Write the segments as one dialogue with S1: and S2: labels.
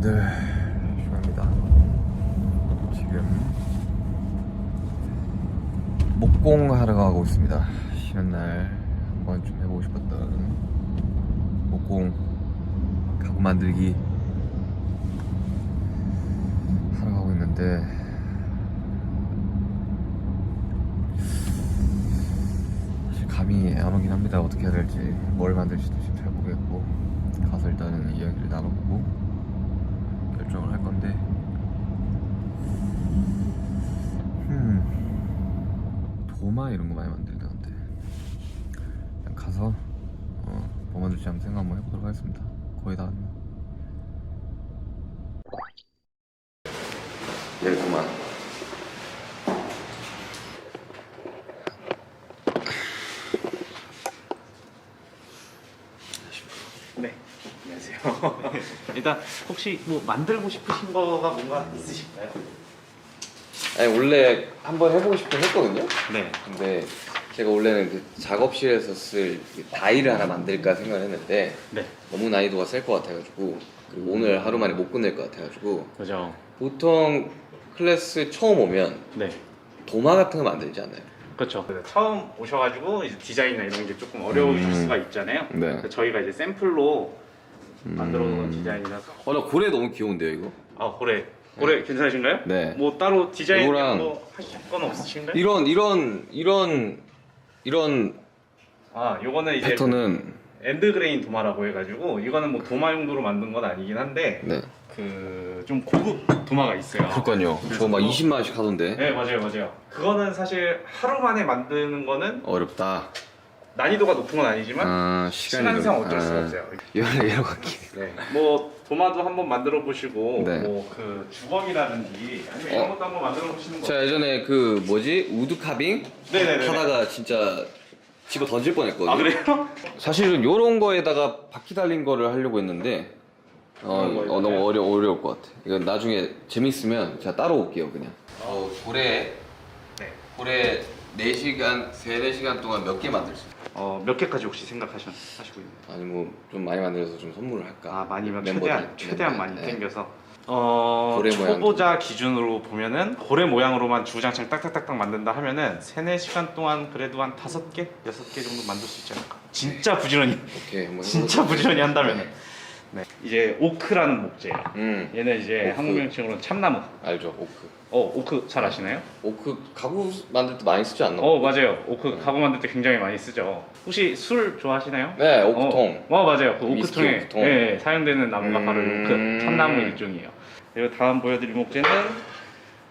S1: 네, 휴가입니다. 지금 목공 하러 가고 있습니다. 쉬는 날 한번 좀 해보고 싶었던 목공 가구 만들기 하러 가고 있는데 사실 감이 안 오긴 합니다. 어떻게 해야 될지, 뭘 만들지도 지금 잘 모르겠고, 가서 일단은 이야기를 나눠보고 결정을 할 건데, 도마 이런 거 많이 만들던데 그냥 가서 뭐 만들지 한번 생각 한번 해보도록 하겠습니다. 거의 다 왔네. 네, 도마.
S2: 네, 안녕하세요. 일단 혹시 뭐 만들고 싶으신 거가 뭔가 있으실까요?
S1: 아니, 원래 한번 해보고 싶긴 했거든요.
S2: 네.
S1: 근데 제가 원래는 그 작업실에서 쓸 그 다이를 하나 만들까 생각을 했는데
S2: 네.
S1: 너무 난이도가 셀 것 같아가지고, 그리고 오늘 하루 만에 못 끝낼 것 같아가지고,
S2: 그죠.
S1: 보통 클래스 처음 오면
S2: 네.
S1: 도마 같은 거 만들지 않나요?
S2: 그렇죠. 처음 오셔가지고 이제 디자인이나 이런 게 조금 어려우실 수가 있잖아요.
S1: 네.
S2: 그래서 저희가 이제 샘플로 만들어 놓은 디자인이라서.
S1: 나 고래 너무 귀여운데요, 이거?
S2: 아, 고래 괜찮으신가요?
S1: 네.
S2: 뭐 따로 디자인
S1: 이거랑
S2: 뭐 하실 건 없으신가요?
S1: 이런
S2: 아, 요거는 이제
S1: 패턴은
S2: 엔드그레인 도마라고 해가지고, 이거는 뭐 도마 용도로 만든 건 아니긴 한데
S1: 네.
S2: 그 좀 고급 도마가 있어요.
S1: 그러니까요. 저거 막 20만 원씩 하던데.
S2: 네, 맞아요. 그거는 사실 하루 만에 만드는 거는
S1: 어렵다.
S2: 난이도가 높은 건 아니지만 시간상 어쩔 수가 없어요.
S1: 여러 갖기.
S2: 네, 뭐 도마도 한번 만들어 보시고,
S1: 네.
S2: 뭐 그 주걱이라든지 아니면 이런 것도 한번 만들어 보시는 거.
S1: 제가 예전에 그 뭐지 우드 카빙
S2: 네네네.
S1: 하다가 진짜 집어 던질 뻔했거든요.
S2: 아, 그래요?
S1: 사실은 요런 거에다가 바퀴 달린 거를 하려고 했는데 너무 어려울 것 같아. 이건 나중에 재밌으면 제가 따로 올게요 그냥. 고래
S2: 네.
S1: 4시간, 4시간 동안 몇 개 만들 수 있어요?
S2: 몇 개까지 혹시 하시고 있나요?
S1: 아니 뭐 좀 많이 만들어서 좀 선물을 할까?
S2: 아, 많이면
S1: 멤버들.
S2: 최대한 많이
S1: 네.
S2: 땡겨서.
S1: 고래 모양.
S2: 초보자 기준으로 보면은 고래 모양으로만 주장창 딱딱딱딱 만든다 하면은 3-4시간 동안 그래도 한 5개, 6개 정도 만들 수 있지 않을까? 진짜 부지런히
S1: 오케이, 한번
S2: 진짜
S1: 해보도록
S2: 부지런히 한다면은.
S1: 네.
S2: 네. 이제 오크라는 목재예요. 얘는 이제
S1: 오크.
S2: 한국 명칭으로는 참나무.
S1: 알죠, 오크.
S2: 오크 잘 아시나요?
S1: 오크 가구 만들 때 많이 쓰지 않나?
S2: 맞아요. 오크 가구 만들 때 굉장히 많이 쓰죠. 혹시 술 좋아하시나요?
S1: 네, 오크통.
S2: 맞아요. 그
S1: 위스키
S2: 오크통에
S1: 오크통.
S2: 네, 사용되는 나무가 바로 오크, 참나무 일종이에요. 그리고 다음 보여드릴 목재는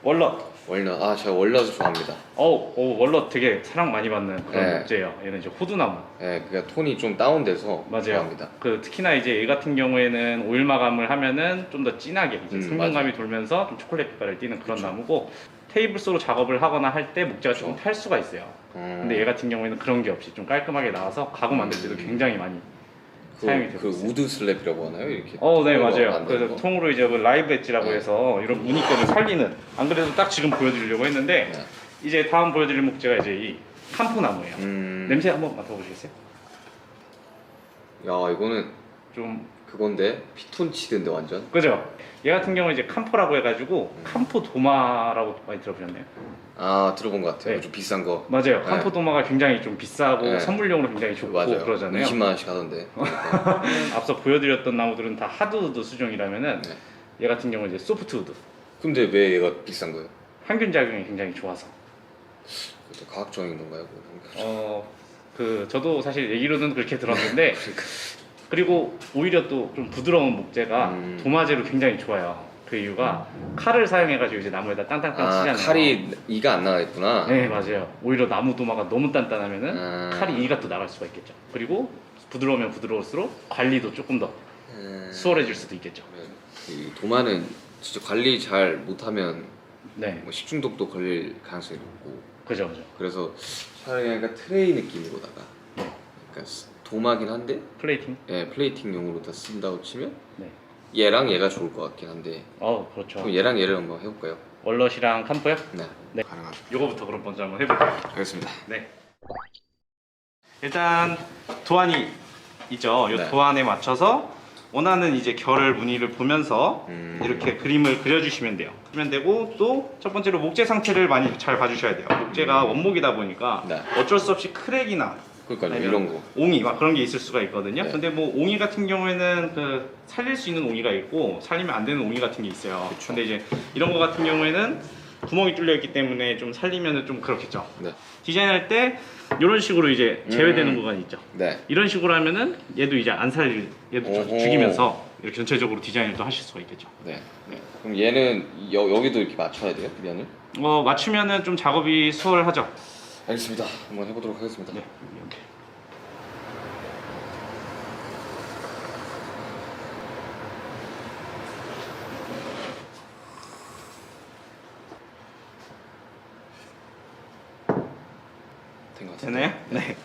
S2: 월넛.
S1: 월넛. 제가 월넛을 좋아합니다.
S2: 월넛 되게 사랑 많이 받는 그런
S1: 네.
S2: 목재예요. 얘는 이제 호두나무.
S1: 네, 그러니까 톤이 좀 다운돼서
S2: 맞아요.
S1: 좋아합니다.
S2: 그 특히나 이제 얘 같은 경우에는 오일 마감을 하면은 좀 더 진하게 이제 성분감이
S1: 맞아요.
S2: 돌면서 좀 초콜릿 빛깔을 띠는 그런 나무고, 테이블소로 작업을 하거나 할 때 목재가 조금 탈 수가 있어요. 근데 얘 같은 경우에는 그런 게 없이 좀 깔끔하게 나와서 가구 만들 때도 굉장히 많이 사용이 되고
S1: 그
S2: 있어요.
S1: 우드 슬랩이라고 하나요? 이렇게.
S2: 네,
S1: 통으로
S2: 맞아요.
S1: 만드는
S2: 그래서
S1: 거?
S2: 통으로 이제 그 라이브 엣지라고
S1: 네.
S2: 해서 이런 무늬권을 살리는, 안 그래도 딱 지금 보여드리려고 했는데
S1: 네.
S2: 이제 다음 보여드릴 목재가 이제 이 캄포 나무예요. 냄새 한번 맡아보시겠어요?
S1: 야, 이거는
S2: 좀
S1: 그건데 피톤치드인데 완전.
S2: 그죠? 얘 같은 경우는 이제 캄포라고 해가지고 캄포 도마라고 많이 들어보셨나요?
S1: 들어본 것 같아요.
S2: 네.
S1: 좀 비싼 거.
S2: 맞아요.
S1: 네.
S2: 캄포 도마가 굉장히 좀 비싸고
S1: 네.
S2: 선물용으로 굉장히 좋고
S1: 맞아요.
S2: 그러잖아요.
S1: 20만 원씩 하던데.
S2: 앞서 보여드렸던 나무들은 다 하드우드 수종이라면은
S1: 네.
S2: 얘 같은 경우는 이제 소프트우드.
S1: 근데 왜 얘가 비싼 거예요?
S2: 항균 작용이 굉장히 좋아서.
S1: 그것도 과학적인 건가요?
S2: 저도 사실 얘기로는 그렇게 들었는데 그리고 오히려 또 좀 부드러운 목재가 도마재로 굉장히 좋아요. 그 이유가 칼을 사용해가지고 이제 나무에다 땅땅땅 치잖아요.
S1: 칼이 이가 안 나가겠구나.
S2: 네, 맞아요. 오히려 나무 도마가 너무 단단하면은 칼이 이가 또 나갈 수가 있겠죠. 그리고 부드러우면 부드러울수록 관리도 조금 더 수월해질 수도 있겠죠.
S1: 이 도마는 진짜 관리 잘 못하면
S2: 네,
S1: 뭐 식중독도 걸릴 가능성이 높고.
S2: 그죠.
S1: 그래서 차라리 약간 트레이 느낌으로다가, 그러니까 도마긴 한데
S2: 플레이팅.
S1: 플레이팅용으로 다 쓴다고 치면
S2: 네.
S1: 얘랑 얘가 좋을 것 같긴 한데,
S2: 그렇죠.
S1: 그럼 얘랑 얘를 한번 해볼까요?
S2: 월넛이랑 캄포요?
S1: 네. 가능하죠.
S2: 요거부터 그럼 먼저 한번 해볼게요.
S1: 알겠습니다.
S2: 네. 일단 도안이 있죠. 이
S1: 네.
S2: 도안에 맞춰서 원하는 이제 결을 무늬를 보면서 이렇게 그림을 그려주시면 돼요. 그러면 되고 또 첫 번째로 목재 상태를 많이 잘 봐주셔야 돼요. 목재가 원목이다 보니까
S1: 네.
S2: 어쩔 수 없이 크랙이나
S1: 그러니까요,
S2: 아니면
S1: 이런 거.
S2: 옹이 막 그런 게 있을 수가 있거든요.
S1: 네.
S2: 근데 뭐 옹이 같은 경우에는 그 살릴 수 있는 옹이가 있고 살리면 안 되는 옹이 같은 게 있어요.
S1: 그쵸.
S2: 근데 이제 이런 거 같은 경우에는 구멍이 뚫려 있기 때문에 좀 살리면은 좀 그렇겠죠.
S1: 네.
S2: 디자인할 때 이런 식으로 이제 제외되는 구간이 있죠.
S1: 네.
S2: 이런 식으로 하면은 얘도 이제 안 살릴, 얘도
S1: 오호.
S2: 죽이면서 이렇게 전체적으로 디자인을 또 하실 수가 있겠죠.
S1: 네.
S2: 네.
S1: 그럼 얘는 여기도 이렇게 맞춰야 돼요? 면을?
S2: 맞추면은 좀 작업이 수월하죠.
S1: 알겠습니다. 한번 해보도록 하겠습니다.
S2: 네, 이렇게.
S1: 된 것 같아요.
S2: 되나요? 네.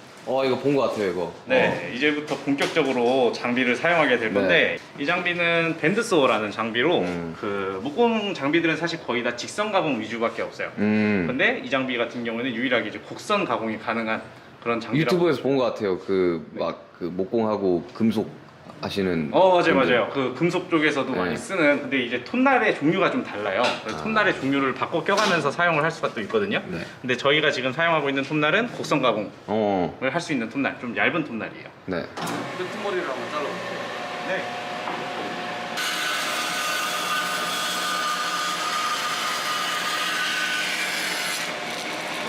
S1: 이거 본 것 같아요, 이거.
S2: 네, 이제부터 본격적으로 장비를 사용하게 될 건데 이 장비는 밴드소어라는 장비로 그 목공 장비들은 사실 거의 다 직선 가공 위주밖에 없어요. 근데 이 장비 같은 경우는 유일하게 이제 곡선 가공이 가능한 그런 장비라고.
S1: 유튜브에서 본 것 같아요. 그 목공하고 금속 하시는.
S2: 맞아요,
S1: 분들.
S2: 맞아요. 그 금속 쪽에서도
S1: 네.
S2: 많이 쓰는. 근데 이제 톤날의 종류가 좀 달라요. 그래서 톤날의 종류를 바꿔 껴가면서 사용을 할 수가 또 있거든요.
S1: 네.
S2: 근데 저희가 지금 사용하고 있는 톤날은 곡선 가공을
S1: 어.
S2: 할 수 있는 톤날, 좀 얇은 톤날이에요.
S1: 네. 끈머리를 한번 잘라볼게요.
S2: 네.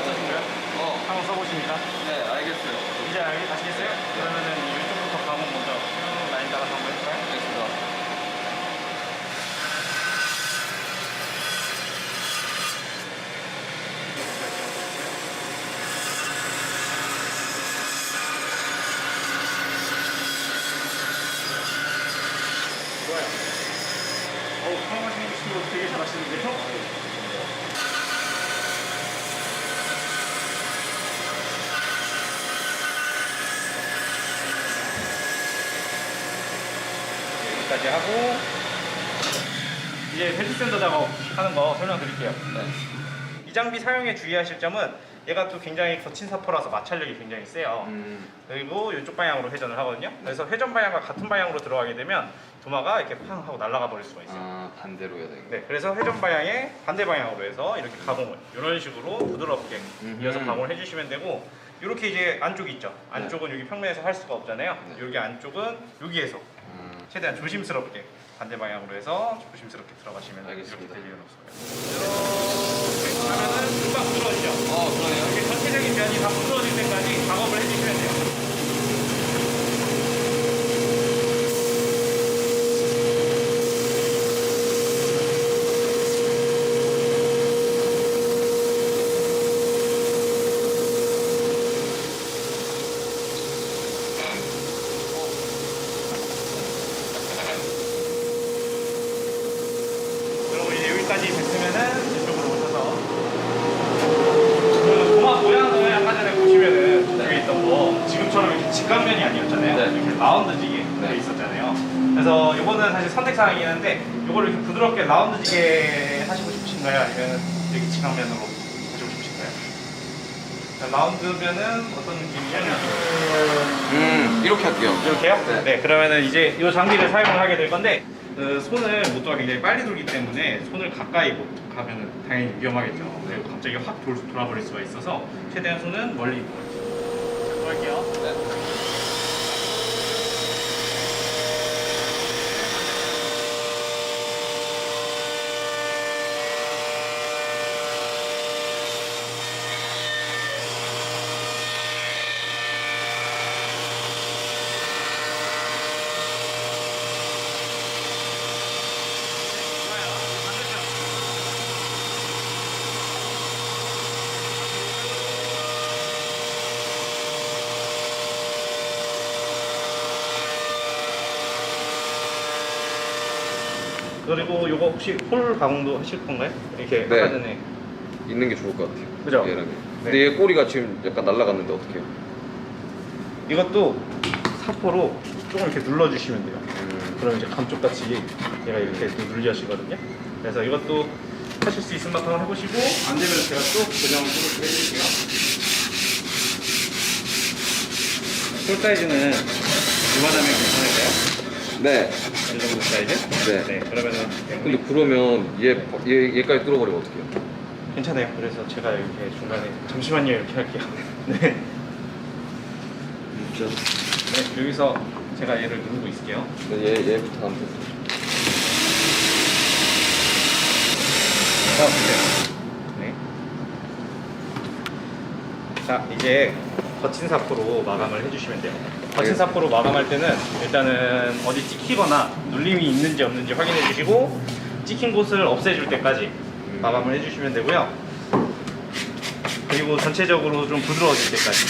S2: 어떠신가요? 한번 써보십니까?
S1: 네, 알겠어요.
S2: 이제 아시겠어요? 그러면은 이쪽부터 가공 먼저 쭉 라인 따라서 한번 해볼까요?
S1: 알겠습니다.
S2: 좋아요. 사용하시는 거 되게 잘하시는데요? 여기까지 하고 이제 벨트샌더 작업하는 거 설명드릴게요. 이 장비 사용에 주의하실 점은 얘가 또 굉장히 거친 사포라서 마찰력이 굉장히 세요. 그리고 이쪽 방향으로 회전을 하거든요. 그래서 회전 방향과 같은 방향으로 들어가게 되면 도마가 이렇게 팡 하고 날아가 버릴 수가 있어요.
S1: 반대로 해야 되겠네.
S2: 네, 그래서 회전 방향에 반대 방향으로 해서 이렇게 가공을 이런 식으로 부드럽게 이어서 가공을 해주시면 되고 이렇게 이제 안쪽이 있죠. 안쪽은 여기 평면에서 할 수가 없잖아요.
S1: 네.
S2: 여기 안쪽은 여기에서 최대한 조심스럽게 반대 방향으로 해서 조심스럽게 들어가시면
S1: 알겠습니다.
S2: 이렇게 될 일은 없어요. 이렇게 하면은 금방 부드러지죠.
S1: 그러네요.
S2: 이렇게 전체적인 면이 다 부드러질 때까지 작업을 해주시면 돼요. 그리고 이제 여기까지 됐으면은 이쪽으로 오셔서 그 도마 모양을 아까 전에 보시면은 여기 있던 거 지금처럼 이렇게 직각면이 아니었잖아요.
S1: 네.
S2: 이렇게 라운드지게 돼 있었잖아요. 그래서 이거는 사실 선택 사항이긴 한데 이거를 이렇게 부드럽게 라운드지게 하시고 싶으신가요? 아니면 이렇게 직각면으로 하시고 싶으신가요? 자, 라운드면은 어떤 느낌이냐면
S1: 이렇게 할게요.
S2: 이렇게요? 네. 그러면은 이제 이 장비를 사용을 하게 될 건데 그 손을 모터가 굉장히 빨리 돌기 때문에 손을 가까이 못 가면은 당연히 위험하겠죠. 그리고 갑자기 확 돌아버릴 수가 있어서 최대한 손은 멀리 할게요. 그리고 요거 혹시 홀 가공도 하실 건가요? 이렇게
S1: 네.
S2: 아까 전에
S1: 있는 게 좋을 것 같아요.
S2: 그죠?
S1: 얘랑. 근데 얘 꼬리가 지금 약간 날아갔는데 어떡해요?
S2: 이것도 사포로 조금 이렇게 눌러주시면 돼요. 그럼 이제 감쪽같이 얘가 이렇게 눌려지거든요. 그래서 이것도 하실 수 있으면 한번 해보시고 안 되면 제가 또 고정을 좀 해드릴게요. 홀 사이즈는 이만하면 괜찮을까요?
S1: 네.
S2: 이 정도 사이즈?
S1: 네.
S2: 네, 그러면은
S1: 근데 그러면 얘까지 뚫어버리면 어떡해요?
S2: 괜찮아요. 그래서 제가 이렇게 중간에 잠시만요 이렇게 할게요. 네.
S1: 진짜.
S2: 네, 여기서 제가 얘를 누르고 있을게요.
S1: 네, 얘부터 하면 돼요.
S2: 자, 보세요. 네. 자, 이제 거친 사포로 마감을 해주시면 돼요. 거친 사포로 마감할 때는 일단은 어디 찍히거나 눌림이 있는지 없는지 확인해 주시고 찍힌 곳을 없애줄 때까지 마감을 해주시면 되고요. 그리고 전체적으로 좀 부드러워질 때까지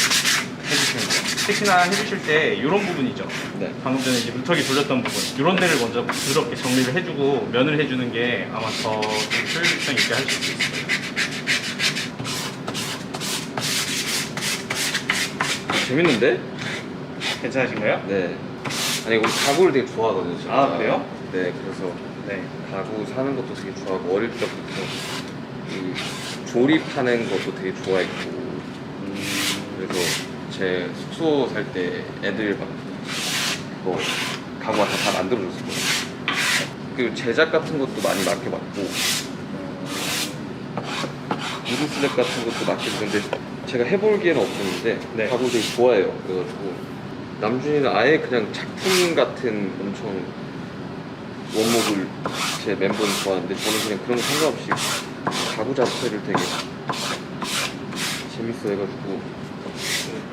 S2: 해주시면 돼요. 특히나 해주실 때 이런 부분이죠.
S1: 네.
S2: 방금 전에 이제 물턱이 돌렸던 부분 이런 데를 먼저 부드럽게 정리를 해주고 면을 해주는 게 아마 더 효율성 있게 할 수 있을 거예요.
S1: 재밌는데?
S2: 괜찮으신가요?
S1: 네. 아니, 우리 가구를 되게 좋아하거든요. 진짜.
S2: 아, 그래요?
S1: 네, 그래서
S2: 네.
S1: 가구 사는 것도 되게 좋아하고 어릴 때부터 이 조립하는 것도 되게 좋아했고 그래서 제 숙소 살 때 애들 막 뭐 가구 다 만들어줬었거든요. 그리고 제작 같은 것도 많이 맡겨봤고 무드슬랩 같은 것도 맡겨봤는데 제가 해볼 기회는 없었는데
S2: 네.
S1: 가구 되게 좋아해요. 그래가지고 남준이는 아예 그냥 작품 같은 엄청 원목을 제 멤버는 좋아하는데 저는 그냥 그런 거 상관없이 가구 자체를 되게 재밌어 해가지고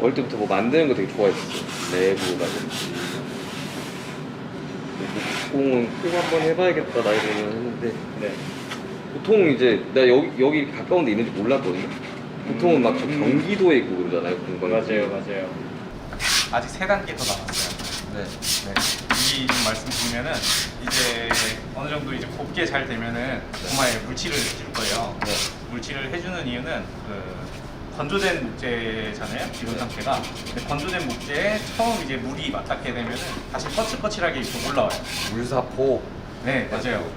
S1: 어릴 때부터 뭐 만드는 거 되게 좋아했었어요. 레고라든지 목공은 꼭 한번 해봐야겠다 나이로는 했는데
S2: 네.
S1: 보통 이제 나 여기 가까운 데 있는지 몰랐거든요. 보통은 막 저 경기도에 있고 그러잖아요. 공방.
S2: 맞아요. 아직 3단계 더 남았어요.
S1: 네.
S2: 네. 이 말씀드리면은 이제 어느 정도 이제 곱게 잘 되면은 고마에 물칠을 해줄 거예요.
S1: 네.
S2: 물칠을 해주는 이유는 그 건조된 목재잖아요. 지금
S1: 네.
S2: 상태가. 근데 건조된 목재에 처음 이제 물이 맞닿게 되면은 다시 거칠거칠하게 이렇게 올라와요.
S1: 물사포.
S2: 네, 맞아요.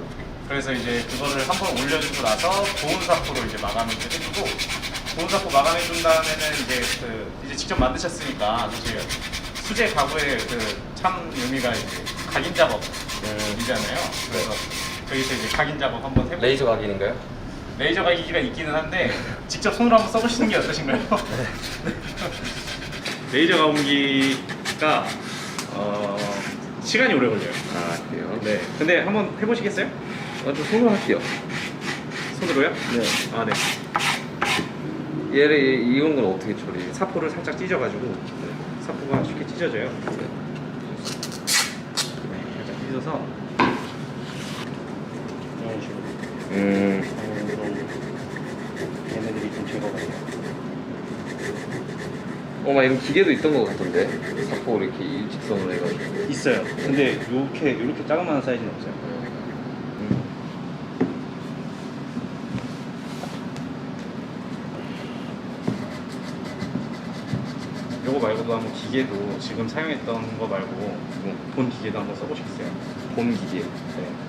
S2: 그래서 이제 그거를 한번 올려주고 나서 고온 사포로 이제 마감을 이제 해주고 고온 사포 마감해준 다음에는 이제 직접 만드셨으니까 사실 수제 가구의 그 참 의미가 이제 각인 작업이잖아요. 그래서 저기서 이제 각인 작업 한번 해보고
S1: 레이저 각인인가요?
S2: 레이저 각인기가 있기는 한데 직접 손으로 한번 써보시는 게 어떠신가요? 레이저 가공기가 시간이 오래 걸려요.
S1: 아 그래요?
S2: 네. 근데 한번 해보시겠어요?
S1: 저 손으로 할게요.
S2: 손으로요?
S1: 네.
S2: 아, 네.
S1: 얘를 이런 건 어떻게 처리해요?
S2: 사포를 살짝 찢어가지고 사포가 쉽게 찢어져요. 살짝 찢어서 이런 식으로 얘네들이 좀 제거가 돼요.
S1: 막 이런 기계도 있던 것 같던데 사포 이렇게 일직선으로 해가지고.
S2: 있어요. 근데 이렇게 작은 사이즈는 없어요. 요거 말고도 한번 기계도 지금 사용했던 거 말고 본 기계도 한번 써보시겠어요?
S1: 본 기계.
S2: 네,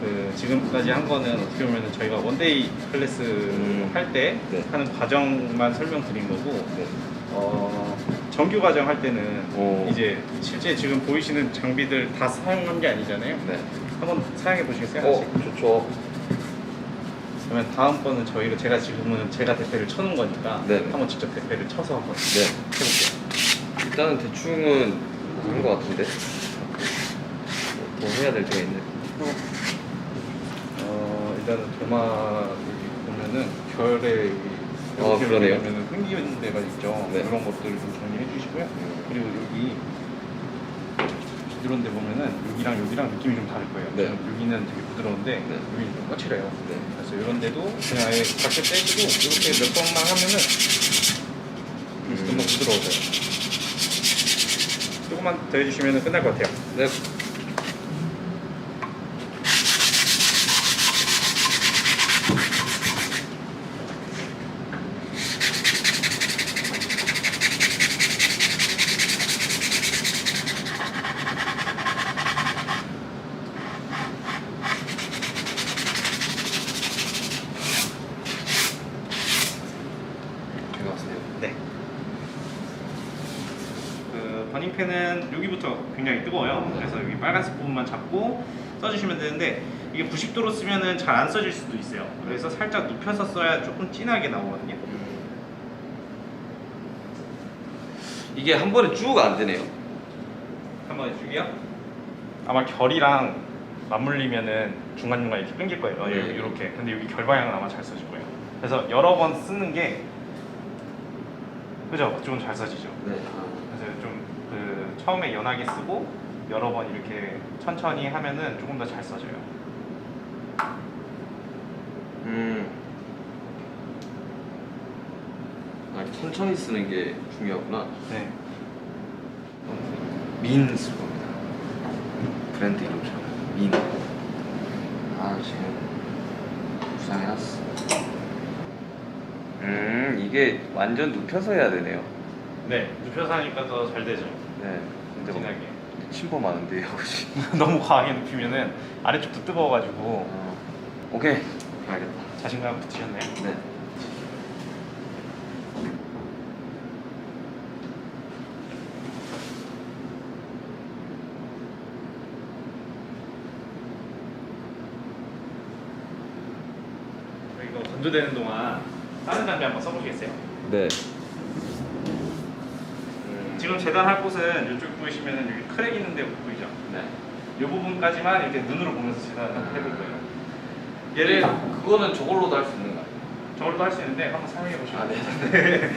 S2: 그 지금까지 한 거는 어떻게 보면 저희가 원데이 클래스 할 때
S1: 네.
S2: 하는 과정만 설명드린 거고
S1: 네.
S2: 정규 과정 할 때는
S1: 오.
S2: 이제 실제 지금 보이시는 장비들 다 사용한 게 아니잖아요.
S1: 네.
S2: 한번 사용해 보시겠어요? 하나씩?
S1: 좋죠.
S2: 그러면 다음 거는 제가 지금은 제가 대패를 쳐놓은 거니까
S1: 네.
S2: 한번 직접 대패를 쳐서 한번
S1: 네.
S2: 해볼게요.
S1: 일단은 대충은 있는 것 같은데 더 해야 될 때가 있네.
S2: 일단은 도마 보면은 결에
S1: 그러네요.
S2: 보면은 흥기는 데가 있죠.
S1: 네.
S2: 그런 것들 좀 정리해 주시고요. 그리고 여기 이런 데 보면은 여기랑 느낌이 좀 다를 거예요.
S1: 네.
S2: 여기는 되게 부드러운데
S1: 네.
S2: 여기는 좀 거칠어요.
S1: 네.
S2: 그래서 이런 데도 그냥 아예 작게 떼주고 이렇게 몇 번만 하면은 금방 부드러워져요. 조금만 더 해주시면 끝날 것 같아요.
S1: 네.
S2: 네. 버닝팬은 여기부터 굉장히 뜨거워요. 그래서 여기 빨간색 부분만 잡고 써주시면 되는데 이게 90도로 쓰면은 잘 안 써질 수도 있어요. 그래서 살짝 눕혀서 써야 조금 진하게 나오거든요.
S1: 이게 한 번에 쭉 안 되네요.
S2: 한번 쭉이요? 아마 결이랑 맞물리면은 중간중간 이렇게 끊길 거예요.
S1: 네.
S2: 이렇게. 근데 여기 결 방향은 아마 잘 써질 거예요. 그래서 여러 번 쓰는 게 그죠? 좀 잘 써지죠.
S1: 네.
S2: 그래서 좀 그 처음에 연하게 쓰고 여러 번 이렇게 천천히 하면은 조금 더 잘 써져요.
S1: 아, 천천히 쓰는 게 중요하구나.
S2: 네.
S1: 민 쓸 겁니다. 브랜드 이름처럼 민. 아 지금 구상해놨어. 이게 완전 눕혀서 해야 되네요.
S2: 네. 눕혀서 하니까 더 잘 되죠.
S1: 네. 근데 막
S2: 진하게.
S1: 침범하는데 혹시.
S2: 너무 과하게 눕히면은 아래쪽도 뜨거워가지고
S1: 오케이. 알겠다.
S2: 자신감 붙으셨나요?
S1: 네.
S2: 이거 건조되는 동안 다른 장비 한번 써보시겠어요?
S1: 네.
S2: 지금 재단할 곳은 이쪽 보이시면은 여기 크랙 있는 데 보이죠?
S1: 네.
S2: 이 부분까지만 이렇게 눈으로 보면서 재단을 해볼 거예요.
S1: 얘를
S2: 얘를
S1: 그거는 저걸로도 할 수 있는 거 아니에요?
S2: 저걸로 할 수 있는데 한번 사용해 보시면
S1: 아, 네.
S2: 네.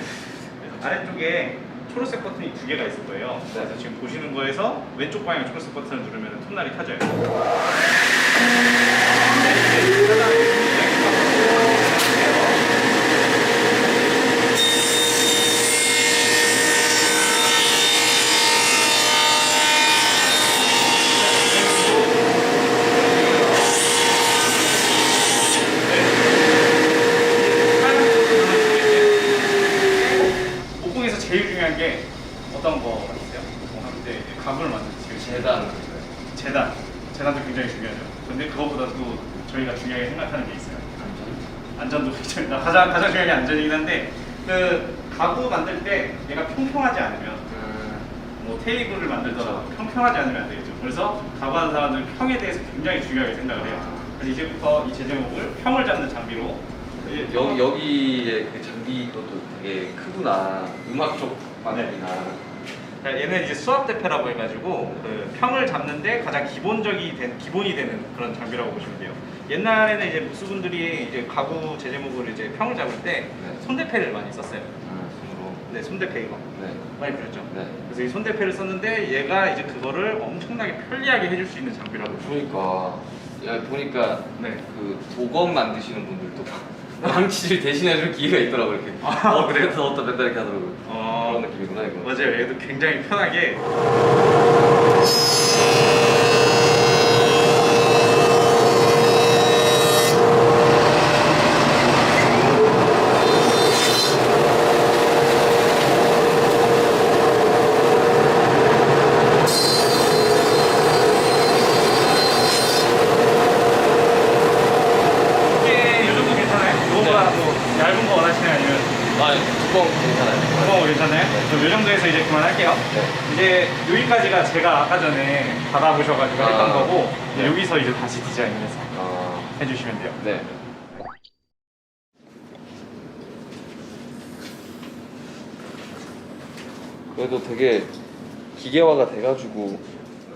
S2: 아래쪽에 초록색 버튼이 2개가 있을 거예요. 그래서 지금 보시는 거에서 왼쪽 방향 초록색 버튼을 누르면 톱날이 켜져요. 목공에서 제일 중요한 게 어떤 거 같으세요? 목공하는데 가구를 만들 때 제일
S1: 재단.
S2: 재단도 굉장히 중요하죠. 근데 그거보다도 저희가 중요하게 생각하는 게 있어요. 안전도 굉장히 가장 중요한 게 안전이긴 한데 그 가구 만들 때 얘가 평평하지 않으면 뭐 테이블을 만들더라도 평평하지 않으면 안 되겠죠. 그래서 가구하는 사람들은 평에 대해서 굉장히 중요하게 생각을 해요. 그래서 이제부터 이 제제목을 평을 잡는 장비로
S1: 여기에 그 장비 것도 되게 크구나. 음악 쪽 방향이나.
S2: 얘는 이제 수압 대패라고 해가지고 그 평을 잡는데 가장 기본이 되는 그런 장비라고 보시면 돼요. 옛날에는 이제 무수분들이 이제 가구 제제목을 이제 평을 잡을 때
S1: 네.
S2: 손대패를 많이 썼어요.
S1: 손으로.
S2: 네, 손대패 이거
S1: 네.
S2: 많이 보셨죠?
S1: 네.
S2: 그래서 이 손대패를 썼는데 얘가 이제 그거를 엄청나게 편리하게 해줄 수 있는 장비라고.
S1: 그러니까 야, 보니까
S2: 네.
S1: 그 도검 만드시는 분들도 망치를 대신해줄 기회가 있더라고 이렇게.
S2: 그래요?
S1: 그래서 어떤 맨날 이렇게 하더라고. 그런 느낌이구나 이거.
S2: 맞아요. 얘도 굉장히 편하게. 이게 이 정도 괜찮아요? 이거보다 뭐 얇은 거 원하시나요? 아니면
S1: 아, 두꺼운 거 괜찮아요.
S2: 괜찮아요? 그럼 이 정도에서 이제 그만할게요. 이제 여기까지가 제가 아까 전에 받아보셔가지고 했던 거고 이제 여기서 이제 다시 디자인해서 해주시면 돼요.
S1: 네. 그래도 되게 기계화가 돼가지고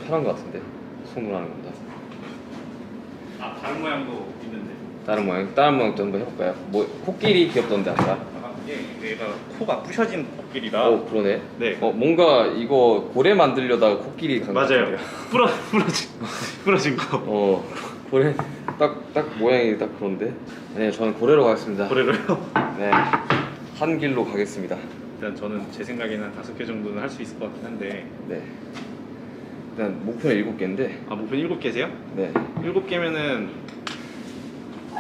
S1: 편한 것 같은데 손으로 하는 것보다.
S2: 아 다른 모양도 있는데.
S1: 다른 모양도 한번 해볼까요? 뭐 코끼리 귀엽던데 아까?
S2: 아 이게 얘가 코가 부셔진 코끼리라.
S1: 오 그러네.
S2: 네.
S1: 뭔가 이거 고래 만들려다가 코끼리 간것
S2: 맞아요.
S1: 같은데요.
S2: 부러진 거.
S1: 고래 딱 모양이 딱 그런데. 네, 저는 고래로 가겠습니다.
S2: 고래로요?
S1: 네, 한 길로 가겠습니다.
S2: 일단 저는 제 생각에는 한 5개 정도는 할 수 있을 것 같긴 한데.
S1: 네. 일단 목표는 7개인데.
S2: 아 목표 7개세요?
S1: 네.
S2: 7개면은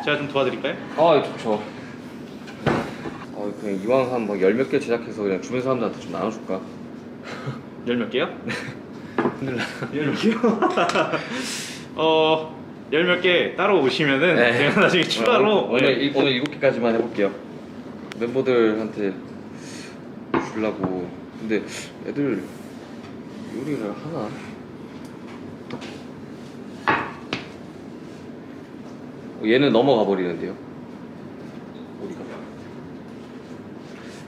S2: 제가 좀 도와드릴까요?
S1: 아 좋죠. 그냥 이왕 한 뭐 10몇 개 제작해서 그냥 주변 사람들한테 좀 나눠줄까?
S2: 10몇 개요?
S1: 힘들다.
S2: 10몇 개요? 10몇 개 따로 오시면은
S1: 네.
S2: 제가 나중에 추가로
S1: 오늘 7개까지만 해볼게요. 멤버들한테 주려고. 근데 애들 요리를 하나? 얘는 넘어가 버리는데요. 우리가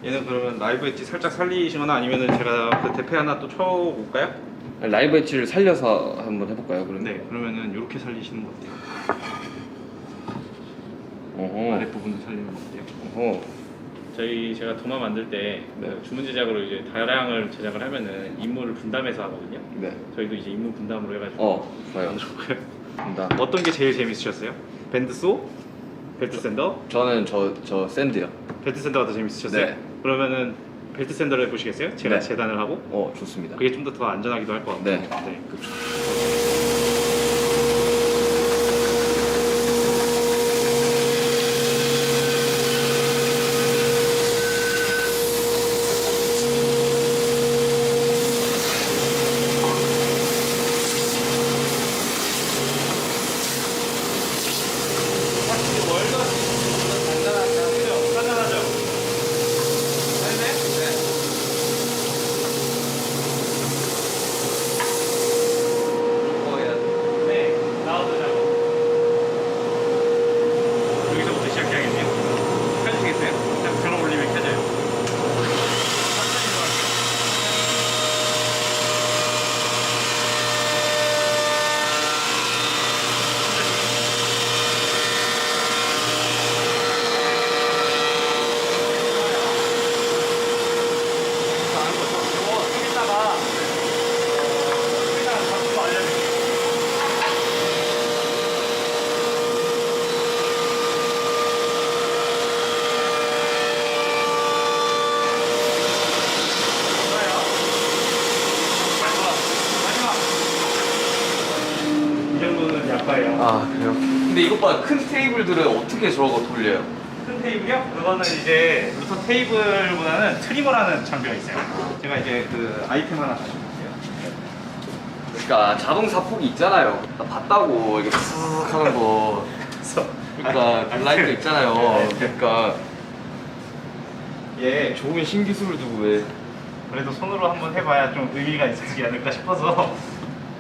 S2: 얘는 그러면 라이브 엣지 살짝 살리시거나 아니면은 제가 그 대패 하나 또 쳐볼까요?
S1: 라이브 엣지를 살려서 한번 해볼까요? 그러면?
S2: 네, 그러면은 이렇게 살리시는 거 어때요?
S1: 어허.
S2: 아랫부분도 살리는 거 어때요?
S1: 어허.
S2: 제가 도마 만들 때
S1: 네.
S2: 주문 제작으로 이제 다량을 제작을 하면은 임무를 분담해서 하거든요.
S1: 네.
S2: 저희도 이제 임무 분담으로 해가지고
S1: 좋아요.
S2: 만들어볼까요?
S1: 간다.
S2: 어떤 게 제일 재밌으셨어요? 밴드소? 벨트 샌더?
S1: 저는 저 샌드요.
S2: 벨트 샌더가 더 재밌으셨어요?
S1: 네.
S2: 그러면은 벨트 샌더를 해보시겠어요? 제가
S1: 네.
S2: 재단을 하고
S1: 좋습니다.
S2: 그게 좀 더 안전하기도 할 것 같고.
S1: 네.
S2: 그렇죠. 여기서부터 시작해야겠네요. 켜주시겠어요? 자, 전원 올리면 켜져요. 이 정도는 약과예요.
S1: 아 그래요? 근데 이것 봐, 큰 테이블들은 어떻게 저거 돌려요?
S2: 큰 테이블이요? 그거는 이제 루터 테이블보다는 트리머라는 장비가 있어요. 제가 이제 그 아이템 하나 가지고 올게요.
S1: 그러니까 자동 사폭이 있잖아요. 나 봤다고 이게 푸삭 하는 거.
S2: 그래서
S1: 그러니까 라이트 있잖아요.
S2: 네.
S1: 그러니까
S2: 예,
S1: 좋은 신기술을 두고 왜?
S2: 그래도 손으로 한번 해봐야 좀 의미가 있지 않을까 싶어서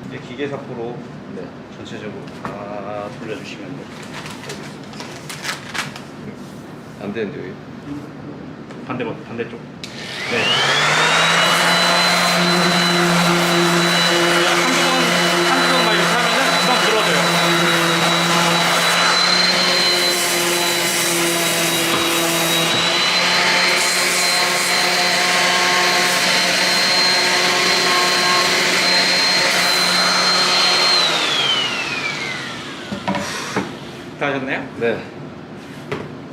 S2: 이제 기계 사포로
S1: 네.
S2: 전체적으로 다 돌려주시면 돼요.
S1: 안 되는데 왜?
S2: 반대쪽. 네. 한두 번만 이렇게 하면은 금방 들어져요. 다 하셨나요?
S1: 네.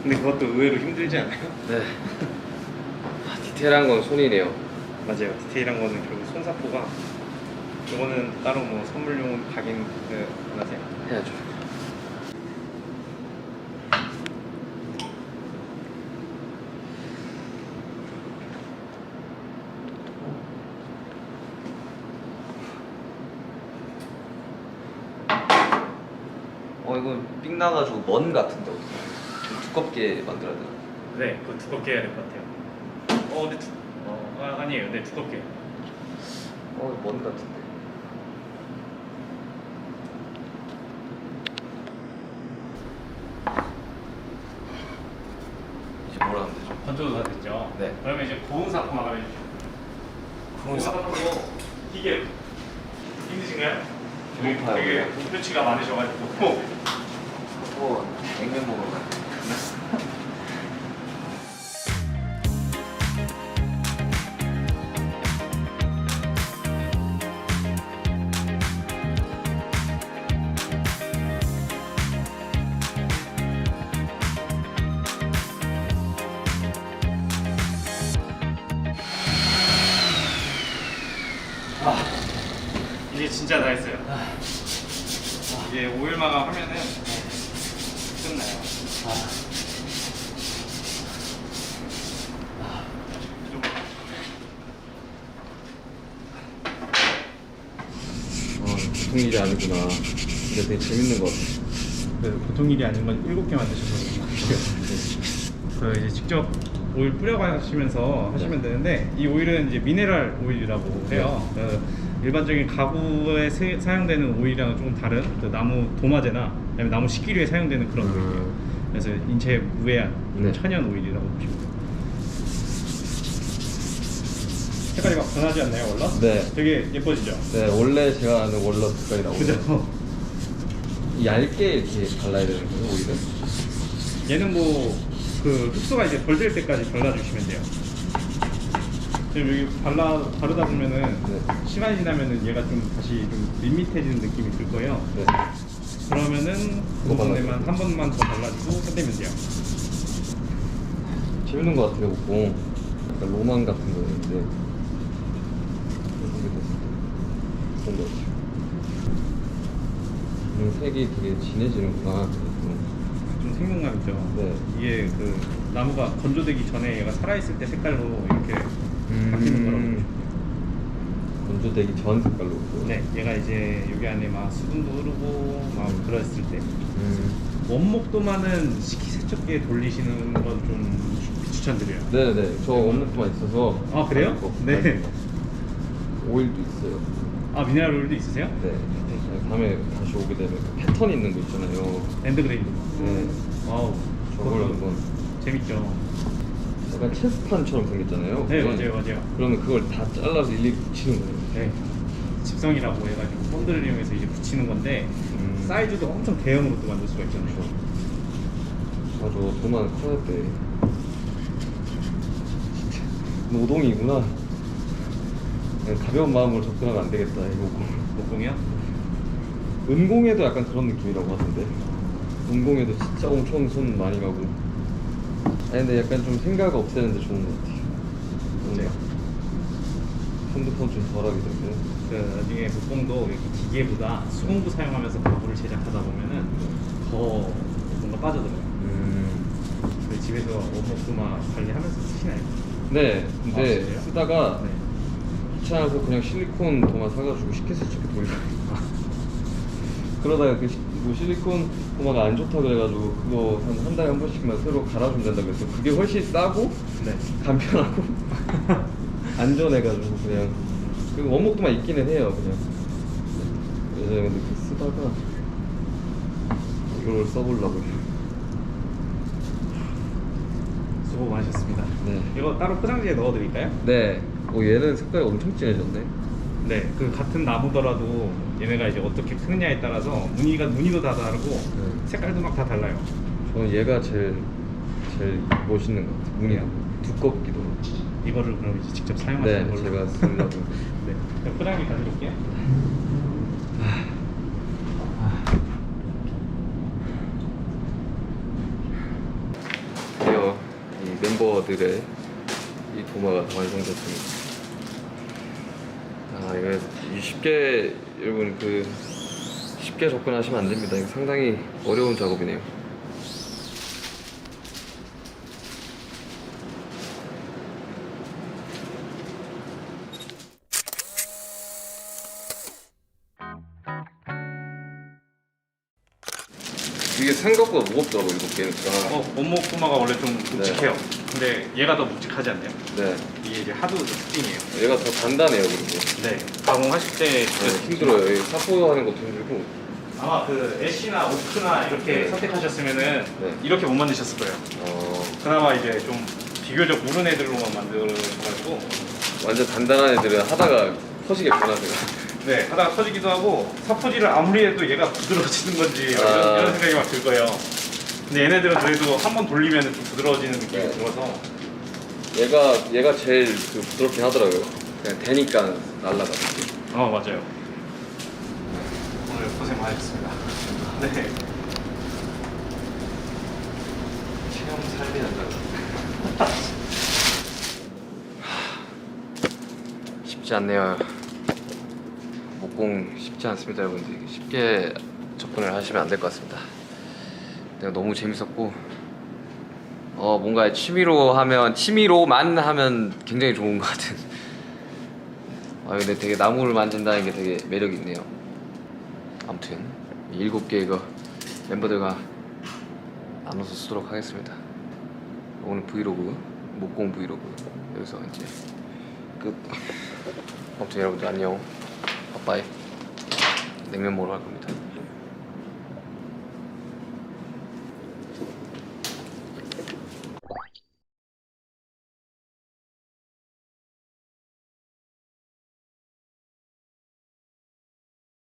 S2: 근데 그것도 의외로 힘들지 않아요?
S1: 네. 디테일한 건 손이네요.
S2: 맞아요. 디테일한 거는 결국 손사포가 이거는 따로 뭐 선물용 각인 안 하세요?
S1: 해야죠. 이건 삑 나가지고 먼 같은데 어떡해. 좀 두껍게 만들어야 되나?
S2: 네, 그거 두껍게 해야 될 것 같아요. 근데 아니에요. 네, 두껍게.
S1: 먼 같은데. 이제 뭐라 하면 되죠?
S2: 건조도 다 됐죠?
S1: 네.
S2: 그러면 이제 고운 사포 마감해 주시죠.
S1: 고운 사포.
S2: 이게 힘드신가요?
S1: 배고파요.
S2: 되게 목표치가 많으셔가지고.
S1: 냉면 먹으러 가요.
S2: 이제 진짜 다 했어요. 이제 오일 마감하면은 끝나요.
S1: 보통 일이 아니구나. 근데 되게 재밌는 것 같아.
S2: 보통 일이 아닌 건 7개 만드셔서 그 이제 직접 오일 뿌려가시면서 하시면 되는데 이 오일은 이제 미네랄 오일이라고 해요. 일반적인 가구에 사용되는 오일이랑은 조금 다른 그 나무 도마제나 아니면 나무 식기류에 사용되는 그런 오일이에요. 그래서 인체에 무해한
S1: 네.
S2: 천연 오일이라고 보시면 돼요. 색깔이 막 변하지 않나요, 월러?
S1: 네.
S2: 되게 예뻐지죠?
S1: 네, 원래 제가 아는 월러 색깔이 나오고
S2: 그죠?
S1: 얇게 이렇게 발라야 되는 거예요, 오일은?
S2: 얘는 뭐 그 흡수가 이제 덜 될 때까지 발라주시면 돼요. 지금 여기 바르다 보면은
S1: 네.
S2: 시간이 지나면은 얘가 좀 다시 좀 밋밋해지는 느낌이 들 거예요.
S1: 네.
S2: 그러면은 그
S1: 더
S2: 부분에만 한 번만 더 발라주고 끝내면 돼요.
S1: 재밌는 것 같아요, 목공. 약간 로망 같은 거였는데 해보게 됐을 때 그런 것 같아요. 색이 되게 진해지는구나.
S2: 좀 생동감이죠.
S1: 네.
S2: 이게 그 나무가 건조되기 전에 얘가 살아있을 때 색깔로 이렇게 바뀌는 거라고 보시면 돼요.
S1: 건조되기 전 색깔로.
S2: 네, 얘가 이제 여기 안에 막 수분도 흐르고 막 들어있을 때 원목도마는 식기세척기에 돌리시는 건 좀 추천드려요.
S1: 네네. 저 원목도만 있어서.
S2: 아, 그래요?
S1: 알고,
S2: 네.
S1: 알고. 오일도 있어요.
S2: 아, 미네랄 오일도 있으세요?
S1: 네. 다음에 다시 오게 되면 그 패턴 있는 거 있잖아요.
S2: 엔드그레이드.
S1: 네.
S2: 와우.
S1: 저걸
S2: 그것도
S1: 한번.
S2: 재밌죠.
S1: 약간 체스판처럼 생겼잖아요.
S2: 네, 맞아요.
S1: 그러면 그걸 다 잘라서 일일이 붙이는 거예요.
S2: 네. 집성이라고 해가지고 본드를 이용해서 이제 붙이는 건데 사이즈도 엄청 대형으로 또 만들 수가 있잖아요.
S1: 맞아, 도만 커야 돼. 진짜 노동이구나. 그냥 가벼운 마음으로 접근하면 안 되겠다, 이거.
S2: 목공이요?
S1: 은공에도 약간 그런 느낌이라고 하던데. 은공에도 진짜 엄청 손 많이 가고. 아니 근데 약간 좀 생각 없애는데 좋은 것 같아요.
S2: 맞아요.
S1: 핸드폰 좀 덜하게 되면.
S2: 그 나중에 목공도 이렇게 기계보다 수공구 사용하면서 가구를 제작하다 보면은 더 뭔가 빠져들어요. 그 집에서 원목도마 관리하면서 쓰시나요?
S1: 네, 근데
S2: 진짜요?
S1: 쓰다가
S2: 네.
S1: 귀찮아서 그냥 실리콘 도마 사가지고 식기세척기 돌려. 그러다가 뭐 실리콘 도마가 안 좋다 그래가지고 그거 한 달에 한 번씩만 새로 갈아주면 된다고 해서 그게 훨씬 싸고
S2: 네.
S1: 간편하고 안전해가지고 그냥 그 원목도마 있기는 해요 그냥. 예전에 근데 그 쓰다가 이걸 써보려고.
S2: 수고 많으셨습니다.
S1: 네.
S2: 이거 따로 포장지에 넣어드릴까요?
S1: 네. 얘는 색깔이 엄청 진해졌네.
S2: 네. 그 같은 나무더라도 얘네가 이제 어떻게 크느냐에 따라서 무늬도 다 다르고 색깔도 막 다 달라요.
S1: 저는 얘가 제일 멋있는 것 같아요. 무늬가 두껍기도 하고.
S2: 이거를 그럼 이제 직접 사용하시는
S1: 네,
S2: 걸로.
S1: 제가 쓰려고.
S2: 네. 그럼 포장지 가져올게요.
S1: 드디어 이 멤버들의 이 도마가 완성됐습니다. 아, 이거 쉽게 여러분 쉽게 접근하시면 안 됩니다. 이거 상당히 어려운 작업이네요. 이게 생각보다 무겁더라고 이거 게임가.
S2: 원목도마가 원래 좀 묵직해요. 근데 얘가 더 묵직하지 않나요?
S1: 네.
S2: 이게 이제 하드 특징이에요.
S1: 얘가 더 단단해요 그리고.
S2: 네. 가공하실 때
S1: 네, 힘들어요. 이 사포하는 것도 힘들고.
S2: 아마 그 애쉬나 오크나 이렇게
S1: 네.
S2: 선택하셨으면은
S1: 네.
S2: 이렇게 못 만드셨을 거예요. 그나마 이제 좀 비교적 무른 애들로만 만들어가지고
S1: 완전 단단한 애들은 하다가 터지게 변하세요.
S2: 네 하다가 터지기도 하고 사포질을 아무리 해도 얘가 부드러워지는 건지 이런 생각이 막 들 거예요. 근데 얘네들은 그래도 한 번 돌리면 좀 부드러워지는 느낌이
S1: 네.
S2: 들어서
S1: 얘가 제일 부드럽긴 하더라고요. 그냥 되니까 날라가고.
S2: 맞아요. 오늘 고생 많으셨습니다. 네.
S1: 체험 삶이 난다. 쉽지 않네요. 목공 쉽지 않습니다, 여러분들. 쉽게 접근을 하시면 안 될 것 같습니다. 내가 너무 재밌었고, 뭔가 취미로만 하면 굉장히 좋은 것 같은. 근데 되게 나무를 만진다는 게 되게 매력이 있네요. 아무튼 7개 이거 멤버들과 나눠서 쓰도록 하겠습니다. 오늘 브이로그 목공 브이로그 여기서 이제 끝. 아무튼 여러분들 안녕. 빠빠이. 냉면 먹으러 갈 겁니다.